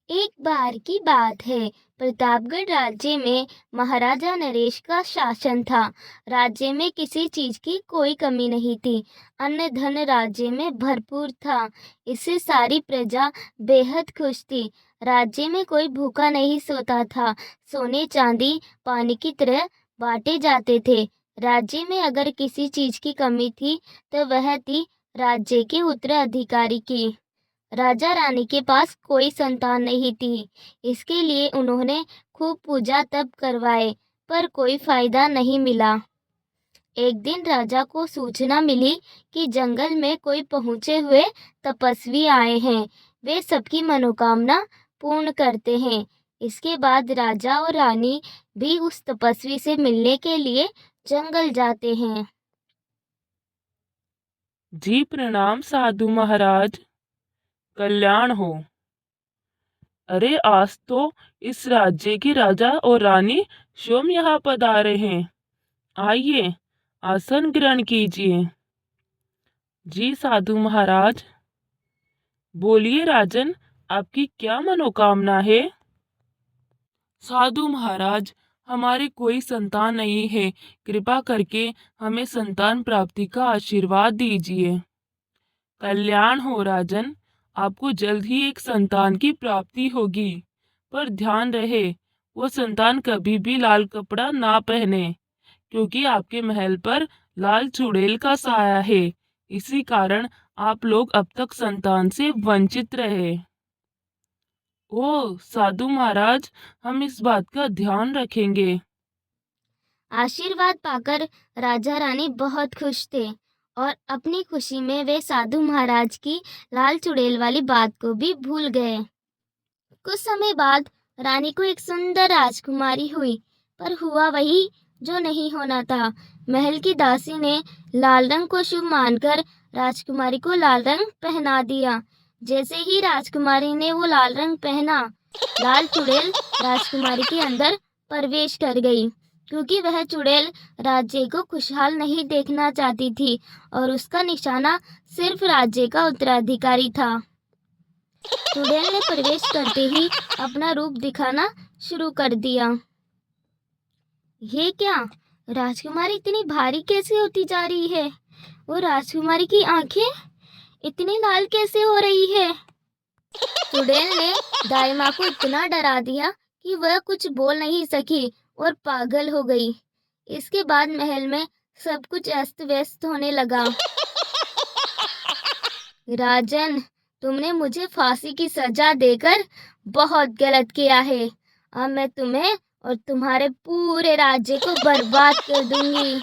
एक बार की बात है। प्रतापगढ़ राज्य में महाराजा नरेश का शासन था। राज्य में किसी चीज की कोई कमी नहीं थी। अन्न धन राज्य में भरपूर था। इससे सारी प्रजा बेहद खुश थी। राज्य में कोई भूखा नहीं सोता था। सोने चांदी पानी की तरह बांटे जाते थे। राज्य में अगर किसी चीज की कमी थी तो वह थी राज्य के उत्तराधिकारी की। राजा रानी के पास कोई संतान नहीं थी। इसके लिए उन्होंने खूब पूजा तप करवाए, पर कोई फायदा नहीं मिला। एक दिन राजा को सूचना मिली कि जंगल में कोई पहुंचे हुए तपस्वी आए हैं। वे सबकी मनोकामना पूर्ण करते हैं। इसके बाद राजा और रानी भी उस तपस्वी से मिलने के लिए जंगल जाते हैं। जी प्रणाम साधु महाराज। कल्याण हो। अरे आज तो इस राज्य के राजा और रानी स्वयं यहाँ पधारे हैं। आइए आसन ग्रहण कीजिए। जी साधु महाराज, बोलिए राजन, आपकी क्या मनोकामना है? साधु महाराज, हमारे कोई संतान नहीं है। कृपा करके हमें संतान प्राप्ति का आशीर्वाद दीजिए। कल्याण हो राजन, आपको जल्द ही एक संतान की प्राप्ति होगी। पर ध्यान रहे, वो संतान कभी भी लाल कपड़ा ना पहने, क्योंकि आपके महल पर लाल चुड़ैल का साया है। इसी कारण आप लोग अब तक संतान से वंचित रहे। ओह साधु महाराज, हम इस बात का ध्यान रखेंगे। आशीर्वाद पाकर राजा रानी बहुत खुश थे और अपनी खुशी में वे साधु महाराज की लाल चुड़ैल वाली बात को भी भूल गए। कुछ समय बाद रानी को एक सुंदर राजकुमारी हुई, पर हुआ वही जो नहीं होना था। महल की दासी ने लाल रंग को शुभ मानकर राजकुमारी को लाल रंग पहना दिया। जैसे ही राजकुमारी ने वो लाल रंग पहना, लाल चुड़ैल राजकुमारी के अंदर प्रवेश कर गई, क्योंकि वह चुड़ैल राज्य को खुशहाल नहीं देखना चाहती थी और उसका निशाना सिर्फ राज्य का उत्तराधिकारी था। चुड़ैल ने प्रवेश करते ही अपना रूप दिखाना शुरू कर दिया। ये क्या? राजकुमारी इतनी भारी कैसे होती जा रही है? वो राजकुमारी की आंखें इतनी लाल कैसे हो रही है? चुड़ैल ने दाई माँ को इतना डरा दिया कि वह कुछ बोल नहीं सकी और पागल हो गई। इसके बाद महल में सब कुछ अस्त व्यस्त होने लगा। राजन, तुमने मुझे फांसी की सजा देकर बहुत गलत किया है। अब मैं तुम्हें और तुम्हारे पूरे राज्य को बर्बाद कर दूंगी।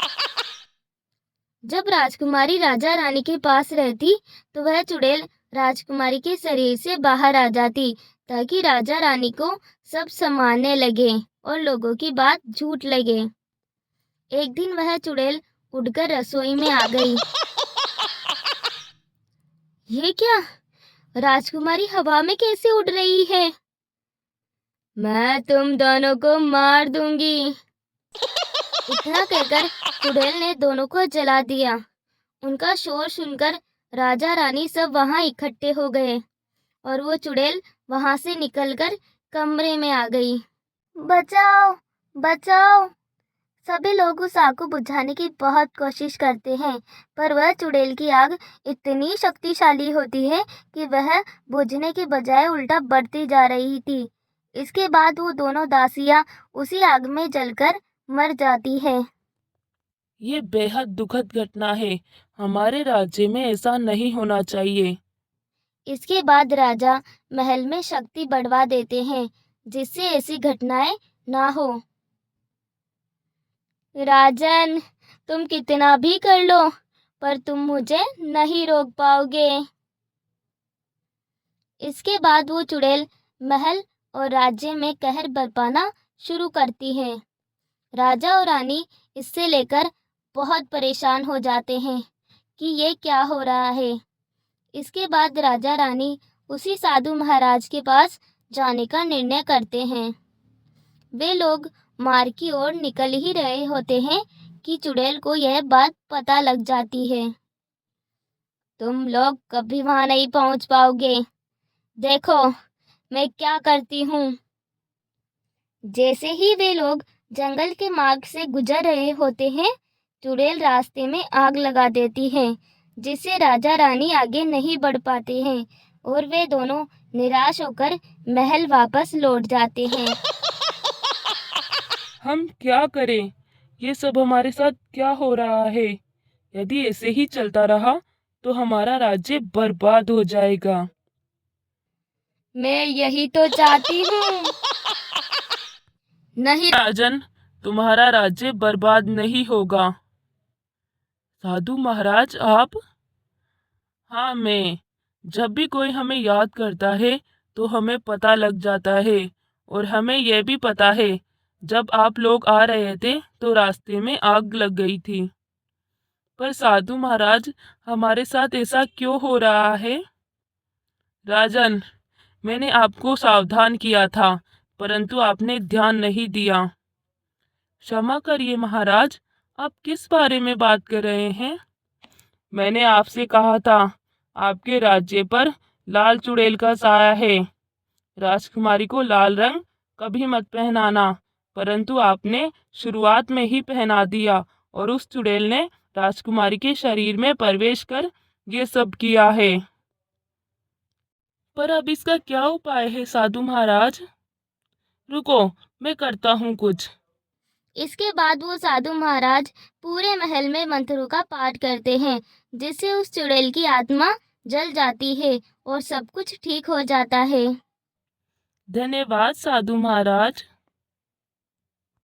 जब राजकुमारी राजा रानी के पास रहती तो वह चुड़ैल राजकुमारी के शरीर से बाहर आ जाती, ताकि राजा रानी को सब संभालने लगे और लोगों की बात झूठ लगे। एक दिन वह चुड़ैल उड़कर रसोई में आ गई। ये क्या? राजकुमारी हवा में कैसे उड़ रही है? मैं तुम दोनों को मार दूंगी। इतना कहकर चुड़ैल ने दोनों को जला दिया। उनका शोर सुनकर राजा रानी सब वहां इकट्ठे हो गए और वो चुड़ैल वहां से निकलकर कमरे में आ गई। बचाओ, बचाओ! सभी लोग उस आग को बुझाने की बहुत कोशिश करते हैं, पर वह चुड़ैल की आग इतनी शक्तिशाली होती है कि वह बुझने के बजाय उल्टा बढ़ती जा रही थी। इसके बाद वो दोनों दासियां उसी आग में जलकर मर जाती है। ये बेहद दुखद घटना है। हमारे राज्य में ऐसा नहीं होना चाहिए। इसके बाद राजा महल में शक्ति बढ़वा देते हैं, जिससे ऐसी घटनाएं ना हो। राजन, तुम कितना भी कर लो, पर तुम मुझे नहीं रोक पाओगे। इसके बाद वो चुड़ैल महल और राज्य में कहर बरपाना शुरू करती है। राजा और रानी इससे लेकर बहुत परेशान हो जाते हैं कि ये क्या हो रहा है। इसके बाद राजा रानी उसी साधु महाराज के पास जाने का निर्णय करते हैं। वे लोग मार्ग की ओर निकल ही रहे होते हैं कि चुड़ैल को यह बात पता लग जाती है। तुम लोग कभी वहां नहीं पहुंच पाओगे। देखो, मैं क्या करती हूँ। जैसे ही वे लोग जंगल के मार्ग से गुजर रहे होते हैं, चुड़ैल रास्ते में आग लगा देती है, जिससे राजा रानी आगे नहीं बढ़ पाते हैं और वे दोनों निराश होकर महल वापस लौट जाते हैं। हम क्या करें? ये सब हमारे साथ क्या हो रहा है? यदि ऐसे ही चलता रहा तो हमारा राज्य बर्बाद हो जाएगा। मैं यही तो चाहती हूँ। नहीं राजन, तुम्हारा राज्य बर्बाद नहीं होगा। साधु महाराज, आप? हाँ, मैं। जब भी कोई हमें याद करता है तो हमें पता लग जाता है, और हमें यह भी पता है जब आप लोग आ रहे थे तो रास्ते में आग लग गई थी। पर साधु महाराज, हमारे साथ ऐसा क्यों हो रहा है? राजन, मैंने आपको सावधान किया था, परंतु आपने ध्यान नहीं दिया। क्षमा करिए महाराज, आप किस बारे में बात कर रहे हैं? मैंने आपसे कहा था आपके राज्य पर लाल चुड़ैल का साया है। राजकुमारी को लाल रंग कभी मत पहनाना, परंतु आपने शुरुआत में ही पहना दिया और उस चुड़ैल ने राजकुमारी के शरीर में प्रवेश कर ये सब किया है। पर अब इसका क्या उपाय है साधु महाराज? रुको, मैं करता हूँ कुछ। इसके बाद वो साधु महाराज पूरे महल में मंत्रों का पाठ करते हैं, जिससे उस चुड़ैल की आत्मा जल जाती है और सब कुछ ठीक हो जाता है। धन्यवाद साधु महाराज।